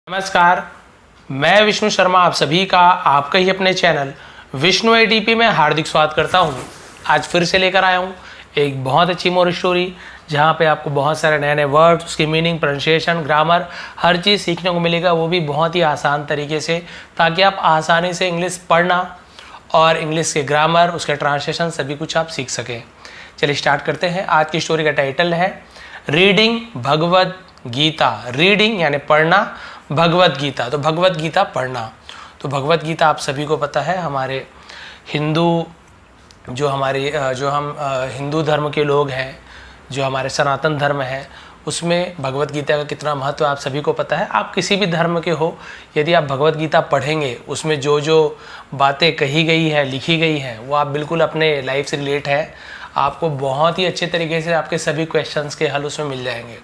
नमस्कार, मैं विष्णु शर्मा आप सभी का आपका ही अपने चैनल विष्णु एडीपी में हार्दिक स्वागत करता हूं। आज फिर से लेकर आया हूं एक बहुत अच्छी मोरल स्टोरी, जहां पे आपको बहुत सारे नए नए वर्ड्स, उसकी मीनिंग, प्रोनाउंसिएशन, ग्रामर, हर चीज़ सीखने को मिलेगा, वो भी बहुत ही आसान तरीके से, ताकि आप आसानी से इंग्लिश पढ़ना और इंग्लिश के ग्रामर, उसके ट्रांसलेशन सभी कुछ आप सीख सकें। चलिए स्टार्ट करते हैं। आज की स्टोरी का टाइटल है रीडिंग भगवद गीता। रीडिंग यानी पढ़ना, भगवद गीता तो भगवद गीता पढ़ना। तो भगवद गीता आप सभी को पता है, हमारे हिंदू जो हम हिंदू धर्म के लोग हैं, जो हमारे सनातन धर्म है, उसमें भगवद गीता का कितना महत्व आप सभी को पता है। आप किसी भी धर्म के हो, यदि आप भगवद गीता पढ़ेंगे, उसमें जो जो बातें कही गई है, लिखी गई हैं, वो आप बिल्कुल अपने लाइफ से रिलेट है। आपको बहुत ही अच्छे तरीके से आपके सभी क्वेश्चंस के हल उसमें मिल जाएंगे।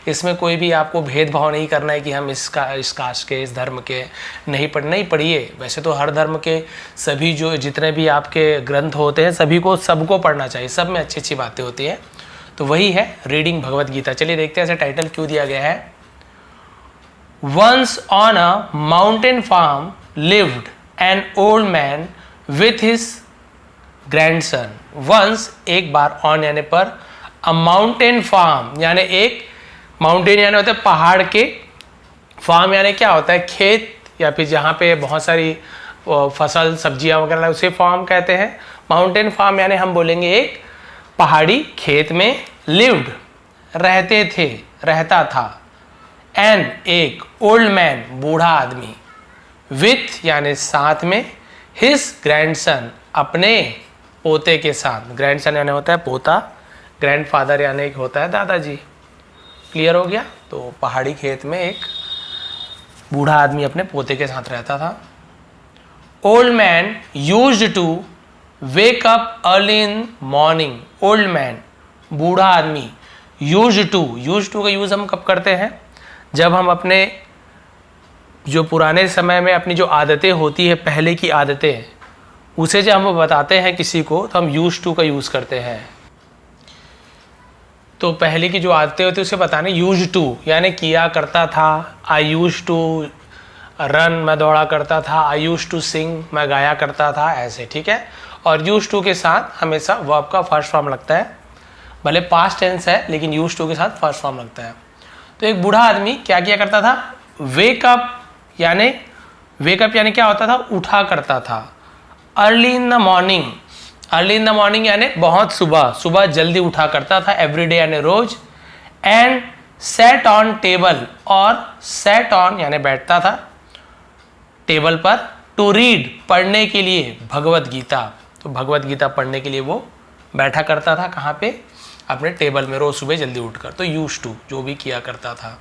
इसमें कोई भी आपको भेदभाव नहीं करना है कि हम इस कास्ट के, इस धर्म के नहीं पढ़िए। वैसे तो हर धर्म के सभी जो जितने भी आपके ग्रंथ होते हैं, सबको पढ़ना चाहिए, सब में अच्छी अच्छी बातें होती हैं। तो वही है रीडिंग भगवद गीता। चलिए देखते हैं ऐसा टाइटल क्यों दिया गया है। Once on a mountain farm lived an old man with his grandson. Once एक बार, ऑन यानी पर, अ माउंटेन फार्म यानी एक, माउंटेन यानी होता है पहाड़ के, फार्म यानी क्या होता है, खेत, या फिर जहाँ पे बहुत सारी फसल सब्जियां वगैरह, उसे फार्म कहते हैं। माउंटेन फार्म यानी हम बोलेंगे एक पहाड़ी खेत में, लिव्ड रहते थे, रहता था, एन एक, ओल्ड मैन बूढ़ा आदमी, विथ यानी साथ में, हिज ग्रैंडसन अपने पोते के साथ। ग्रैंडसन यानी होता है पोता, ग्रैंडफादर यानी एक होता है दादाजी। क्लियर हो गया। तो पहाड़ी खेत में एक बूढ़ा आदमी अपने पोते के साथ रहता था। Old man used to wake up early in morning. Old man बूढ़ा आदमी, यूज्ड टू का यूज हम कब करते हैं, जब हम अपने जो पुराने समय में अपनी जो आदतें होती है, पहले की आदतें, उसे जब हम बताते हैं किसी को, तो हम यूज्ड टू का यूज करते हैं। तो पहले की जो आदतें होती है उसे बताने, यूज टू यानी किया करता था। आई यूज टू रन, मैं दौड़ा करता था। आई यूज टू सिंग, मैं गाया करता था, ऐसे, ठीक है। और यूज टू के साथ हमेशा वर्ब का फर्स्ट फॉर्म लगता है, भले पास्ट टेंस है लेकिन यूज टू के साथ फर्स्ट फॉर्म लगता है। तो एक बूढ़ा आदमी क्या किया करता था, वेकअप यानी क्या होता था, उठा करता था। Early in the morning, early in the morning यानी बहुत सुबह जल्दी उठा करता था, एवरीडे यानी रोज। एंड सेट ऑन टेबल, और सेट ऑन यानी बैठता था टेबल पर, टू रीड पढ़ने के लिए, भगवद गीता। तो भगवद गीता पढ़ने के लिए वो बैठा करता था, कहाँ पे, अपने टेबल में, रोज सुबह जल्दी उठकर। तो यूज टू जो भी किया करता था।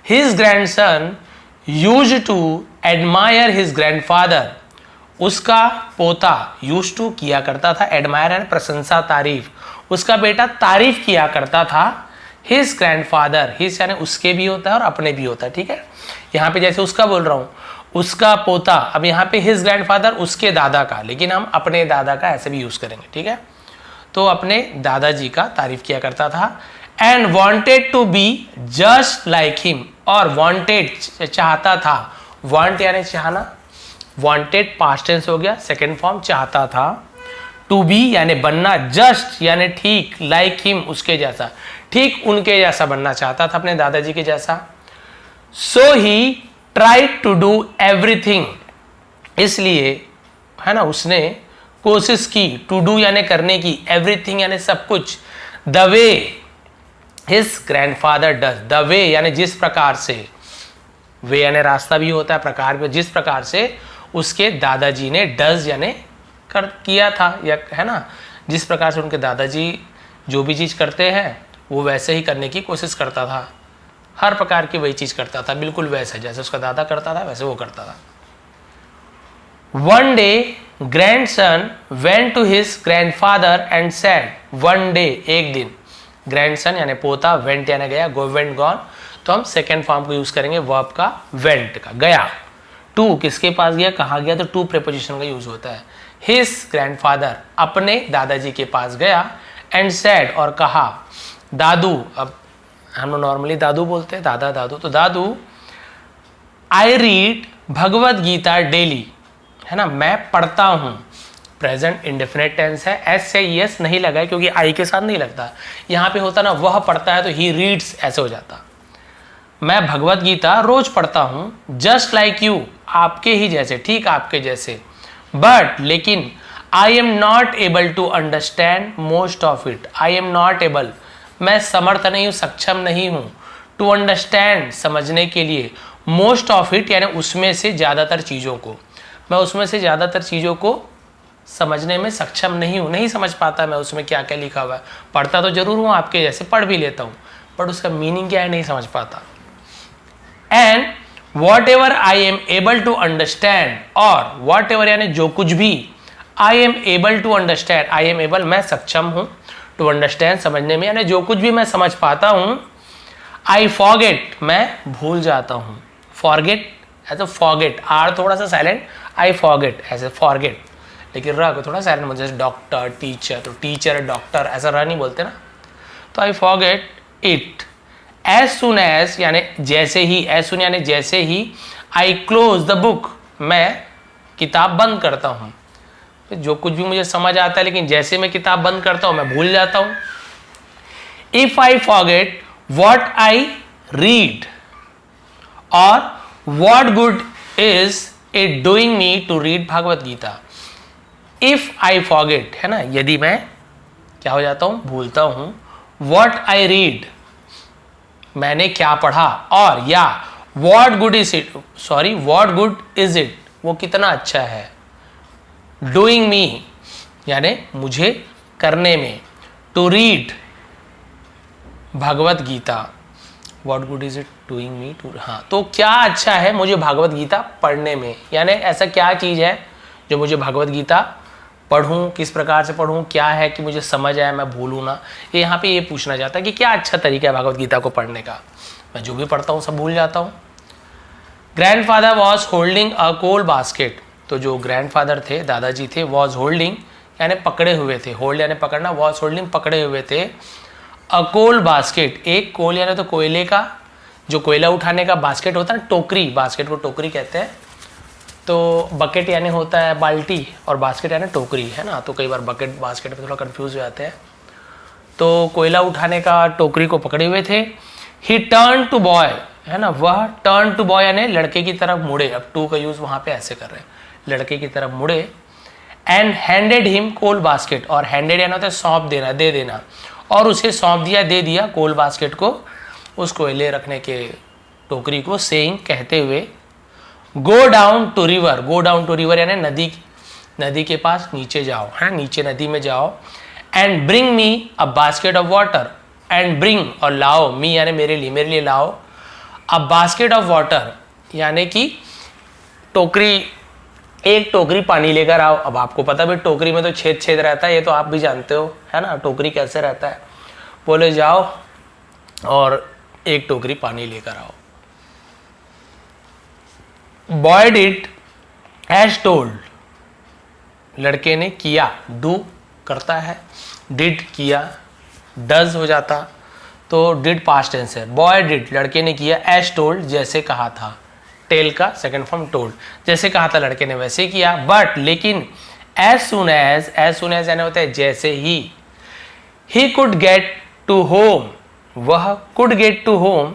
His grandson use to admire his grandfather. उसका पोता यूज टू किया करता था, एडमायर यानी प्रशंसा, तारीफ, उसका बेटा तारीफ किया करता था। हिज ग्रैंडफादर, हिज यानी उसके भी होता है और अपने भी होता है, ठीक है। यहाँ पे जैसे उसका बोल रहा हूँ, उसका पोता, अब यहाँ पे हिज ग्रैंडफादर उसके दादा का, लेकिन हम अपने दादा का ऐसे भी यूज करेंगे, ठीक है। तो अपने दादाजी का तारीफ किया करता था। And wanted to be just like him, और वॉन्टेड चाहता था, वॉन्ट यानी चाहना, वांटेड पास्ट टेंस हो गया, सेकेंड फॉर्म चाहता था। टू बी यानी बनना, जस्ट यानी ठीक, लाइक हिम उसके जैसा, ठीक उनके जैसा बनना चाहता था, अपने दादाजी के जैसा। So he tried to do everything, इसलिए है ना, उसने कोशिश की, टू डू यानी करने की, एवरीथिंग यानी सब कुछ, the way his grandfather does, the way यानी जिस प्रकार से, वे यानी रास्ता भी होता है, प्रकार भी, जिस प्रकार से उसके दादाजी ने डज यानी किया था, या है ना, जिस प्रकार से उनके दादाजी जो भी चीज़ करते हैं वो वैसे ही करने की कोशिश करता था। हर प्रकार की वही चीज़ करता था, बिल्कुल वैसे जैसे उसका दादा करता था वैसे वो करता था। One day grandson went to his grandfather and said, one day एक दिन, ग्रैंडसन यानी पोता, वेंट यानी गया, गो वेंट गॉन, तो हम सेकेंड फॉर्म को यूज करेंगे वर्ब का, वेंट का, गया। टू किसके पास गया, कहाँ गया, तो टू प्रीपोजिशन का यूज होता है। हिज ग्रैंडफादर अपने दादाजी के पास गया, एंड सेड और कहा, दादू, अब हम लोग नॉर्मली दादू बोलते हैं, दादा दादू, तो दादू I read Bhagavad Gita daily, है ना, मैं पढ़ता हूँ। प्रेजेंट इंडेफिनिट टेंस है, एस से यस नहीं लगा है क्योंकि आई के साथ नहीं लगता। यहाँ पे होता ना वह पढ़ता है तो ही रीड्स ऐसे हो जाता। मैं भगवत गीता रोज पढ़ता हूँ, जस्ट लाइक यू, आपके ही जैसे, ठीक आपके जैसे। बट लेकिन I am not able to understand most of it. I am not able, मैं समर्थ नहीं हूँ, सक्षम नहीं हूँ, टू अंडरस्टैंड, समझने के लिए, मोस्ट ऑफ इट यानी उसमें से ज़्यादातर चीज़ों को। मैं उसमें से ज़्यादातर चीज़ों को समझने में सक्षम नहीं हूँ, नहीं समझ पाता मैं उसमें क्या क्या लिखा हुआ है। पढ़ता तो जरूर हूँ आपके जैसे, पढ़ भी लेता हूँ, बट उसका मीनिंग क्या है नहीं समझ पाता। And whatever I am able to understand, और वॉट एवर यानी जो कुछ भी, I am able to understand, I am able मैं सक्षम हूँ, टू अंडरस्टैंड समझने में, यानी जो कुछ भी मैं समझ पाता हूँ। आई फॉरगेट मैं भूल जाता हूँ, फॉरगेट ऐसे फॉरगेट, आर थोड़ा सा साइलेंट, आई फॉरगेट ऐसे फॉरगेट, लेकिन र को थोड़ा साइलेंट, जैसे डॉक्टर टीचर, तो टीचर डॉक्टर ऐसा र नहीं बोलते ना, तो I forget it as soon as यानी जैसे ही, एज सुन यानी जैसे ही, आई क्लोज द बुक मैं किताब बंद करता हूँ। तो जो कुछ भी मुझे समझ आता है लेकिन जैसे मैं किताब बंद करता हूँ मैं भूल जाता हूँ। If I forget what I read, और what good is it doing me to read Bhagavad Gita. If I forget है ना, यदि मैं क्या हो जाता हूँ, भूलता हूँ, वॉट आई रीड मैंने क्या पढ़ा, और या what good is it, sorry what good is it वो कितना अच्छा है, डूइंग मी यानी मुझे करने में, to read Bhagavad Gita, what good is it doing me to, हाँ तो क्या अच्छा है मुझे भगवत गीता पढ़ने में, यानी ऐसा क्या चीज़ है जो मुझे भगवत गीता पढ़ूँ, किस प्रकार से पढ़ूँ, क्या है कि मुझे समझ आए मैं भूलूँ ना। ये यहाँ पे ये पूछना चाहता है कि क्या अच्छा तरीका है भगवत गीता को पढ़ने का। मैं जो भी पढ़ता हूँ सब भूल जाता हूँ। Grandfather was holding a coal basket, तो जो ग्रैंडफादर थे, दादाजी थे, वॉज होल्डिंग यानी पकड़े हुए थे, होल्ड यानी पकड़ना, वॉज होल्डिंग पकड़े हुए थे, अ कोल बास्केट, एक कोल यानी तो कोयले का, जो कोयला उठाने का बास्केट होता है ना, टोकरी, बास्केट को टोकरी कहते हैं। तो बकेट यानी होता है बाल्टी और बास्केट यानी टोकरी, है ना, तो कई बार बकेट बास्केट में थोड़ा कंफ्यूज हो जाते हैं। तो कोयला उठाने का टोकरी को पकड़े हुए थे। ही टर्न टू बॉय, है ना, वह टर्न टू बॉय यानी लड़के की तरफ मुड़े, अब टू का यूज वहां पे ऐसे कर रहे हैं, लड़के की तरफ मुड़े। And handed him coal basket, और हैंडेड यानी होता है सौंप देना, दे देना, और उसे सौंप दिया, दे दिया कोल बास्केट को, उस कोयले रखने के टोकरी को, सेइंग कहते हुए, go down to river, go down to river यानी नदी, नदी के पास नीचे जाओ, है नीचे नदी में जाओ। And bring me a basket of water, and bring और लाओ, मी यानी मेरे लिए लाओ, अ बास्केट ऑफ वाटर यानी कि टोकरी, एक टोकरी पानी लेकर आओ। अब आपको पता भी टोकरी में तो छेद छेद रहता है, ये तो आप भी जानते हो, है ना, टोकरी कैसे रहता है। बोले जाओ और एक टोकरी पानी लेकर आओ। बॉय डिड एज टोल्ड, लड़के ने किया, डू करता है, डिड किया, डज हो जाता, तो डिड पास्ट टेंस है। बॉय डिड लड़के ने किया, एज टोल्ड जैसे कहा था, टेल का सेकंड फॉर्म टोल्ड, जैसे कहा था लड़के ने वैसे किया। बट लेकिन एज सुन एज यानी होता है जैसे ही कुड गेट टू होम, वह could get to home,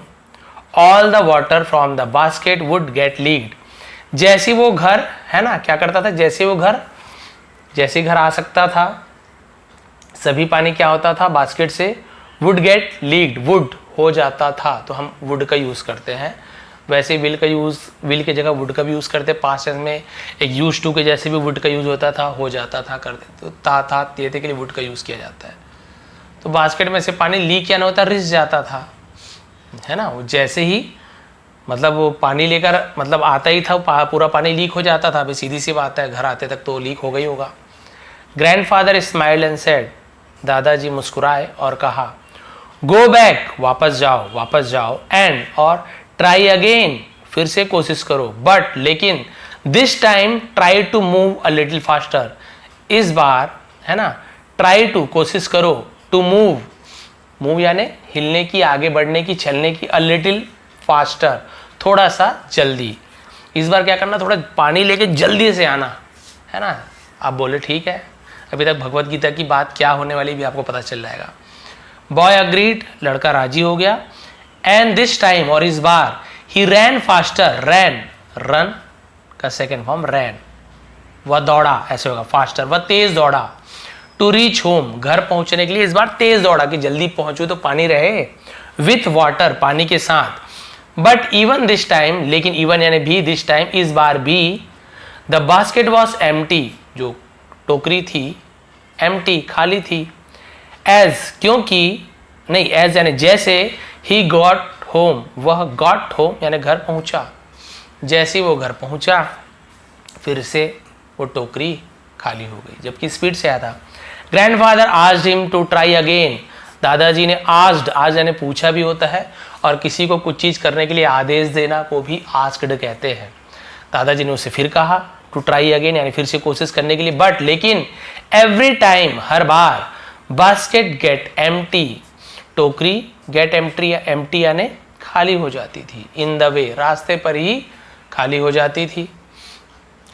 all the water from the basket would get leaked, जैसे वो घर, है ना, क्या करता था, जैसे वो घर, जैसे घर आ सकता था, सभी पानी क्या होता था बास्केट से, वुड गेट लीक्ड, वुड हो जाता था, तो हम वुड का यूज करते हैं। वैसे विल का यूज, विल की जगह वुड का भी यूज करते, पास्ट टेंस में एक यूज टू के जैसे भी वुड का यूज होता था, हो जाता था करते, तो था ये के लिए वुड का यूज किया जाता है। तो बास्केट में से पानी लीक क्या ना होता, रिस जाता था, है ना, वो जैसे ही मतलब वो पानी लेकर मतलब आता ही था, पूरा पानी लीक हो जाता था। अभी सीधी सी बात है, घर आते तक तो लीक हो गई होगा। ग्रैंडफादर स्माइल्ड एंड सेड, दादाजी मुस्कुराए और कहा, गो बैक वापस जाओ, एंड और ट्राई अगेन फिर से कोशिश करो, बट लेकिन this time try to move a little faster, इस बार, है ना, ट्राई टू कोशिश करो, टू मूव यानी हिलने की, आगे बढ़ने की, चलने की, अ लिटिल फास्टर थोड़ा सा जल्दी, इस बार क्या करना, थोड़ा पानी लेके जल्दी से आना, है ना। आप बोले ठीक है, अभी तक भगवत गीता की बात क्या होने वाली भी आपको पता चल जाएगा। बॉय अग्रीड, लड़का राजी हो गया। एंड दिस टाइम, और इस बार, ही रैन फास्टर, रैन रन का सेकेंड फॉर्म रैन, वह दौड़ा, ऐसे होगा फास्टर, वह तेज दौड़ा। टू रीच होम, घर पहुंचने के लिए इस बार तेज दौड़ा कि जल्दी पहुंचो तो पानी रहे। विथ वाटर, पानी के साथ। बट इवन दिस टाइम, लेकिन इवन यानी भी, दिस टाइम इस बार भी, द बास्केट वॉज एम्प्टी, जो टोकरी थी एम्प्टी, खाली थी। एज, क्योंकि, नहीं एज यानी जैसे, ही गॉट होम, वह गॉट होम यानी घर पहुंचा, जैसे वो घर पहुंचा फिर से वो टोकरी खाली हो गई, जबकि स्पीड से आया था। Grandfather asked him to try again, दादाजी ने आस्क्ड, आज यानी पूछा भी होता है, और किसी को कुछ चीज़ करने के लिए आदेश देना को भी आस्क्ड कहते हैं। दादाजी ने उसे फिर कहा टू ट्राई अगेन यानी फिर से कोशिश करने के लिए, बट लेकिन, एवरी टाइम हर बार, बास्केट गेट एम्प्टी, टोकरी गेट एम्प्टी यानी खाली हो जाती थी। इन द वे, रास्ते पर ही खाली हो जाती थी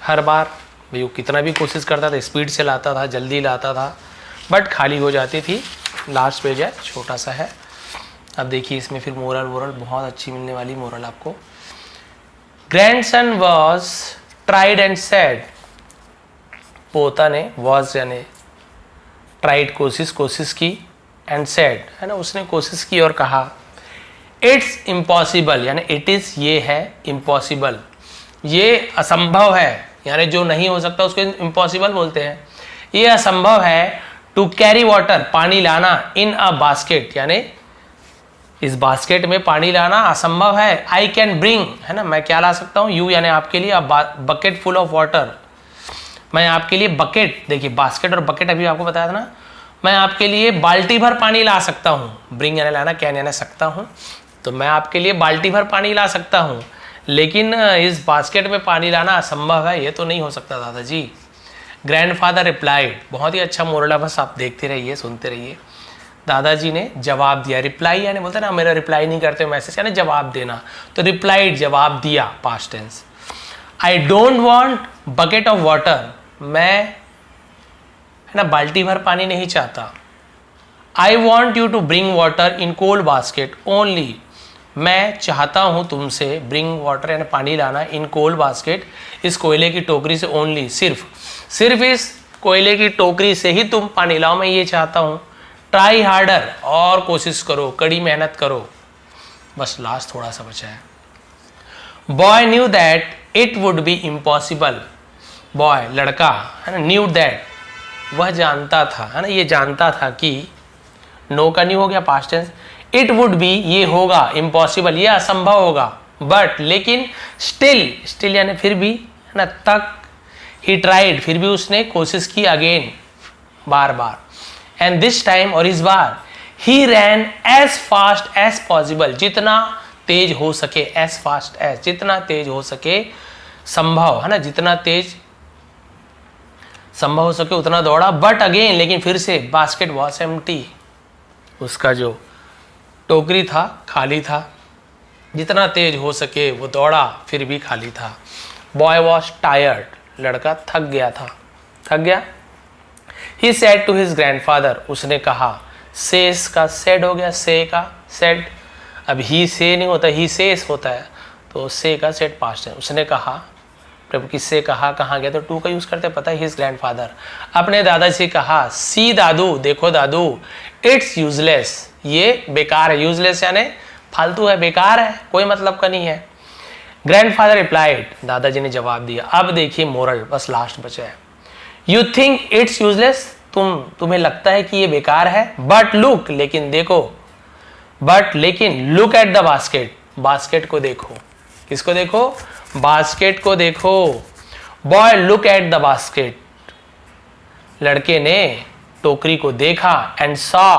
हर बार। भाई वो कितना भी कोशिश करता था, स्पीड से लाता था, जल्दी लाता था, बट खाली हो जाती थी। लास्ट पेज है, छोटा सा है। अब देखिए इसमें फिर मोरल बहुत अच्छी मिलने वाली मोरल आपको। Grandson was tried and sad, पोता ने वॉज यानी ट्राइड कोशिश की, एंड सैड है ना, उसने कोशिश की और कहा। इट्स इम्पॉसिबल यानी इट इज़, ये है, इम्पॉसिबल ये असंभव है, यानी जो नहीं हो सकता उसको इम्पॉसिबल बोलते हैं। ये असंभव है टू कैरी वाटर, पानी लाना, इन अ बास्केट यानी इस बास्केट में पानी लाना असंभव है। आई कैन ब्रिंग, है ना, मैं क्या ला सकता हूँ, यू यानी आपके लिए, बकेट फुल ऑफ वाटर, मैं आपके लिए बकेट, देखिए बास्केट और बकेट अभी आपको बताया था ना, मैं आपके लिए बाल्टी भर पानी ला सकता हूँ। ब्रिंग यानी लाना, कैन यानी सकता हूँ, तो मैं आपके लिए बाल्टी भर पानी ला सकता हूँ, लेकिन इस बास्केट में पानी लाना असंभव है, ये तो नहीं हो सकता दादाजी। ग्रैंडफादर रिप्लाइड, बहुत ही अच्छा मोरल है, बस आप देखते रहिए, सुनते रहिए। दादाजी ने जवाब दिया, रिप्लाई यानी बोलते हैं ना, मेरा रिप्लाई नहीं करते मैसेज यानी जवाब देना, तो रिप्लाइड जवाब दिया, past tense. I don't want bucket of water, मैं है ना बाल्टी भर पानी नहीं चाहता। I want you to bring water in cold basket only, मैं चाहता हूँ तुमसे, ब्रिंग वाटर यानी पानी लाना, इन कोल्ड बास्केट, इस कोयले की टोकरी से, ओनली सिर्फ इस कोयले की टोकरी से ही तुम पानी लाओ, मैं ये चाहता हूँ। ट्राई हार्डर, और कोशिश करो, कड़ी मेहनत करो। बस लास्ट थोड़ा सा बचा है। Boy knew that it would B impossible, boy लड़का है ना, न्यू दैट वह जानता था, है ना, ये जानता था कि, नो का न्यू हो गया past tense, it would be ये होगा, इम्पॉसिबल ये असंभव होगा, बट लेकिन, स्टिल यानी फिर भी, है ना, तक, ही ट्राइड फिर भी उसने कोशिश की, again bar bar, and this time और इस बार, ही रैन एज फास्ट एज पॉसिबल, जितना तेज हो सके, एज फास्ट एज जितना तेज हो सके संभव, है ना, जितना तेज संभव हो सके उतना दौड़ा, बट अगेन लेकिन फिर से, बास्केट वॉज एम्प्टी, उसका जो टोकरी था खाली था, जितना तेज हो सके वो दौड़ा फिर भी खाली था। बॉय वॉज टायर्ड, लड़का थक गया। He said to his grandfather, उसने कहा, सेस का सेड हो गया, से का सेड, अब ही से नहीं होता, ही सेस होता है, तो से का सेड पास्ट है। उसने कहा, प्रभु किससे कहा, कहाँ गया, तो टू का यूज करते, पता है, हिज ग्रैंडफादर, अपने दादाजी से कहा, सी दादू, देखो दादू, इट्स यूजलेस, ये बेकार है, यूजलेस यानी फालतू है, बेकार है, कोई मतलब का नहीं है। ग्रैंडफादर रिप्लाइड, दादाजी ने जवाब दिया। अब देखिए मोरल, बस लास्ट बचा है। यू थिंक इट्स यूजलेस, तुम्हें लगता है कि ये बेकार है, बट लुक, लेकिन देखो, look at the basket, basket को देखो, किसको देखो, बास्केट को देखो। Boy look at the basket, लड़के ने टोकरी को देखा, एंड सॉ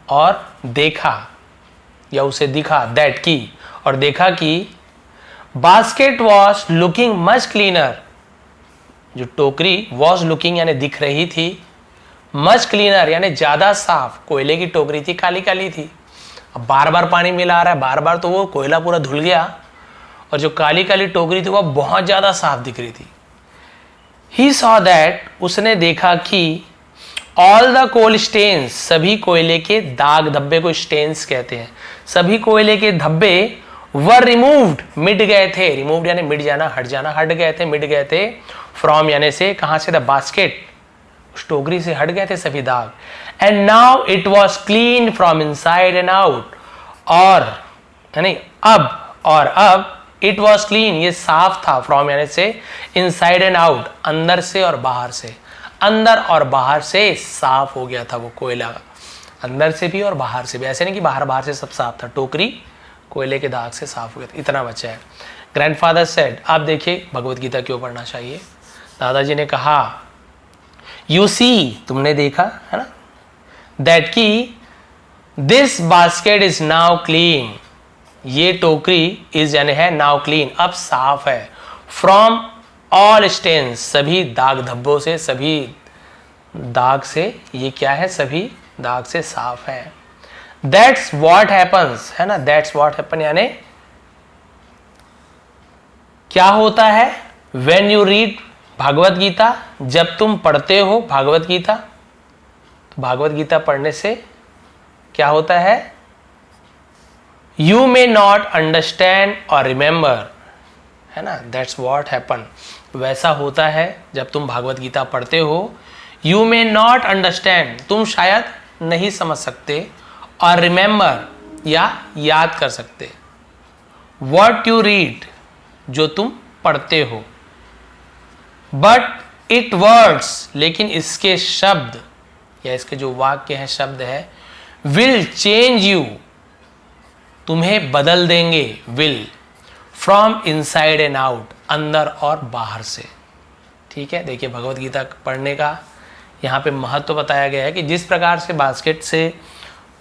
और देखा या उसे दिखा, दैट की और देखा कि, basket was looking much cleaner, जो टोकरी वॉज लुकिंग यानी दिख रही थी, मच क्लीनर यानी ज्यादा साफ, कोयले की टोकरी थी, काली काली थी। अब बार बार पानी मिला आ रहा है, बार बार तो वो कोयला पूरा धुल गया, और जो काली काली टोकरी थी वह बहुत ज़्यादा साफ दिख रही थी। ही सॉ दैट, उसने देखा कि ऑल द कोल स्टेन्स, सभी कोयले के दाग धब्बे को स्टेन्स कहते हैं, सभी कोयले के धब्बे वर रिमूव्ड, मिट गए थे, रिमूव्ड यानी मिट जाना, हट जाना, हट गए थे, मिट गए थे, फ्रॉम यानी से, कहां से, द बास्केट, उस टोकरी से हट गए थे सभी दाग। And now it was clean from inside and out, और यानी अब इट वॉज क्लीन, ये साफ था, फ्रॉम यानी से, इनसाइड एंड आउट, अंदर से और बाहर से, अंदर और बाहर से साफ हो गया था वो कोयला, अंदर से भी और बाहर से भी, ऐसे नहीं कि बाहर से सब साफ था, टोकरी कोयले के दाग से साफ हो गया था। इतना बच्चा है। ग्रैंडफादर सेड, आप देखिए भगवत गीता क्यों पढ़ना चाहिए। दादाजी ने कहा, यू सी, तुमने देखा है ना, दैट की this basket is now clean, ये टोकरी इज यानी है नाउ क्लीन, अब साफ है, फ्रॉम ऑल स्टेन्स, सभी दाग धब्बों से, सभी दाग से, ये क्या है, सभी दाग से साफ है। दैट्स वॉट हैपन्स, है ना, दैट्स वॉट हैपन यानी क्या होता है, when you read Bhagavad Gita, जब तुम पढ़ते हो भागवत गीता, तो भागवत गीता पढ़ने से क्या होता है, यू मे नॉट अंडरस्टैंड और रिमेंबर, है ना, दैट्स वॉट हैपन, वैसा होता है जब तुम भागवत गीता पढ़ते हो। यू मे नॉट अंडरस्टैंड, तुम शायद नहीं समझ सकते, और रिमेंबर या याद कर सकते, वॉट यू रीड, जो तुम पढ़ते हो, बट इट वर्ड्स, लेकिन इसके शब्द या इसके जो वाक्य है, शब्द है, विल चेंज यू, तुम्हें बदल देंगे, will, from inside and out, अंदर और बाहर से। ठीक है, देखिए भगवत गीता पढ़ने का यहाँ पे महत्व बताया गया है कि जिस प्रकार से बास्केट से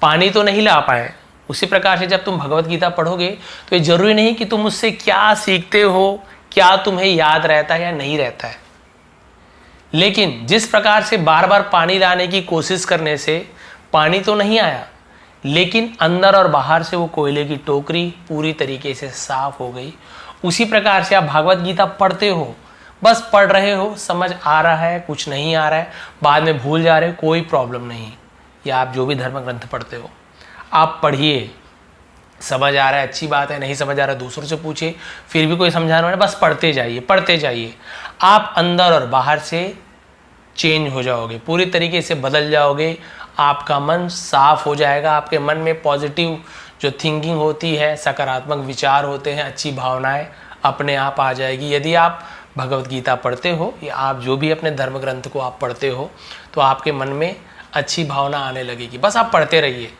पानी तो नहीं ला पाए, उसी प्रकार से जब तुम भगवत गीता पढ़ोगे तो ये जरूरी नहीं कि तुम उससे क्या सीखते हो, क्या तुम्हें याद रहता है या नहीं रहता है, लेकिन जिस प्रकार से बार बार पानी लाने की कोशिश करने से पानी तो नहीं आया, लेकिन अंदर और बाहर से वो कोयले की टोकरी पूरी तरीके से साफ हो गई, उसी प्रकार से आप भागवत गीता पढ़ते हो, बस पढ़ रहे हो, समझ आ रहा है, कुछ नहीं आ रहा है, बाद में भूल जा रहे हो, कोई प्रॉब्लम नहीं। या आप जो भी धर्म ग्रंथ पढ़ते हो, आप पढ़िए, समझ आ रहा है अच्छी बात है, नहीं समझ आ रहा है दूसरों से पूछिए, फिर भी कोई समझाने वाला, बस पढ़ते जाइए, पढ़ते जाइए, आप अंदर और बाहर से चेंज हो जाओगे, पूरी तरीके से बदल जाओगे, आपका मन साफ हो जाएगा, आपके मन में पॉजिटिव जो थिंकिंग होती है, सकारात्मक विचार होते हैं, अच्छी भावनाएं अपने आप आ जाएगी। यदि आप भगवत गीता पढ़ते हो या आप जो भी अपने धर्म ग्रंथ को आप पढ़ते हो, तो आपके मन में अच्छी भावना आने लगेगी। बस आप पढ़ते रहिए,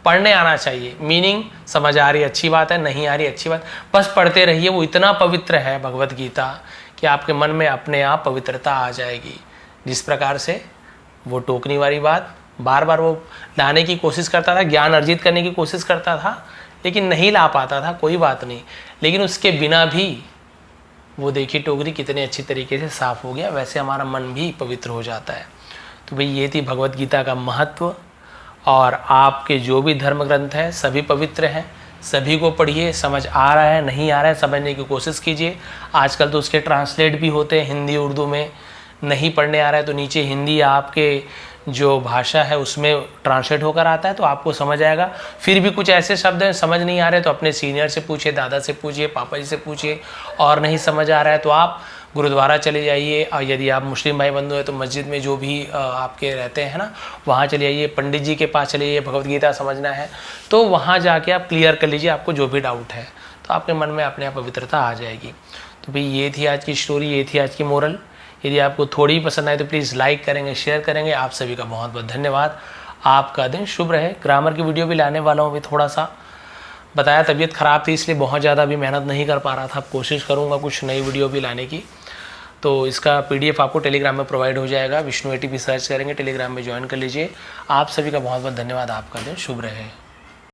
पढ़ने आना चाहिए, मीनिंग समझ आ रही अच्छी बात है, नहीं आ रही अच्छी बात, बस पढ़ते रहिए। वो इतना पवित्र है भगवत गीता कि आपके मन में अपने आप पवित्रता आ जाएगी। जिस प्रकार से वो टोकरी वाली बात बार बार वो लाने की कोशिश करता था, ज्ञान अर्जित करने की कोशिश करता था, लेकिन नहीं ला पाता था, कोई बात नहीं, लेकिन उसके बिना भी वो देखिए टोकरी कितने अच्छी तरीके से साफ हो गया, वैसे हमारा मन भी पवित्र हो जाता है। तो भाई ये थी भगवत गीता का महत्व। और आपके जो भी धर्म ग्रंथ हैं सभी पवित्र हैं, सभी को पढ़िए, समझ आ रहा है नहीं आ रहा है समझने की कोशिश कीजिए। आजकल तो उसके ट्रांसलेट भी होते हैं हिंदी उर्दू में, नहीं पढ़ने आ रहा है तो नीचे हिंदी आपके जो भाषा है उसमें ट्रांसलेट होकर आता है, तो आपको समझ आएगा। फिर भी कुछ ऐसे शब्द हैं समझ नहीं आ रहे तो अपने सीनियर से पूछिए, दादा से पूछिए, पापा जी से पूछिए, और नहीं समझ आ रहा है तो आप गुरुद्वारा चले जाइए, और यदि आप मुस्लिम भाई बंधु हैं तो मस्जिद में जो भी आपके रहते हैं ना, वहाँ चले जाइए, पंडित जी के पास चले जाइए, भगवत गीता समझना है तो वहाँ जाके आप क्लियर कर लीजिए आपको जो भी डाउट है, तो आपके मन में अपने आप पवित्रता आ जाएगी। तो भाई ये थी आज की स्टोरी, ये थी आज की मोरल। यदि आपको थोड़ी पसंद आए तो प्लीज़ लाइक करेंगे, शेयर करेंगे। आप सभी का बहुत बहुत धन्यवाद। आपका दिन शुभ रहे। ग्रामर की वीडियो भी लाने वाला हूँ, अभी थोड़ा सा बताया तबीयत ख़राब थी इसलिए बहुत ज़्यादा भी मेहनत नहीं कर पा रहा था। अब कोशिश करूँगा कुछ नई वीडियो भी लाने की। तो इसका PDF आपको टेलीग्राम में प्रोवाइड हो जाएगा, विष्णु ATP सर्च करेंगे, टेलीग्राम में ज्वाइन कर लीजिए। आप सभी का बहुत बहुत धन्यवाद। आपका दिन शुभ रहे।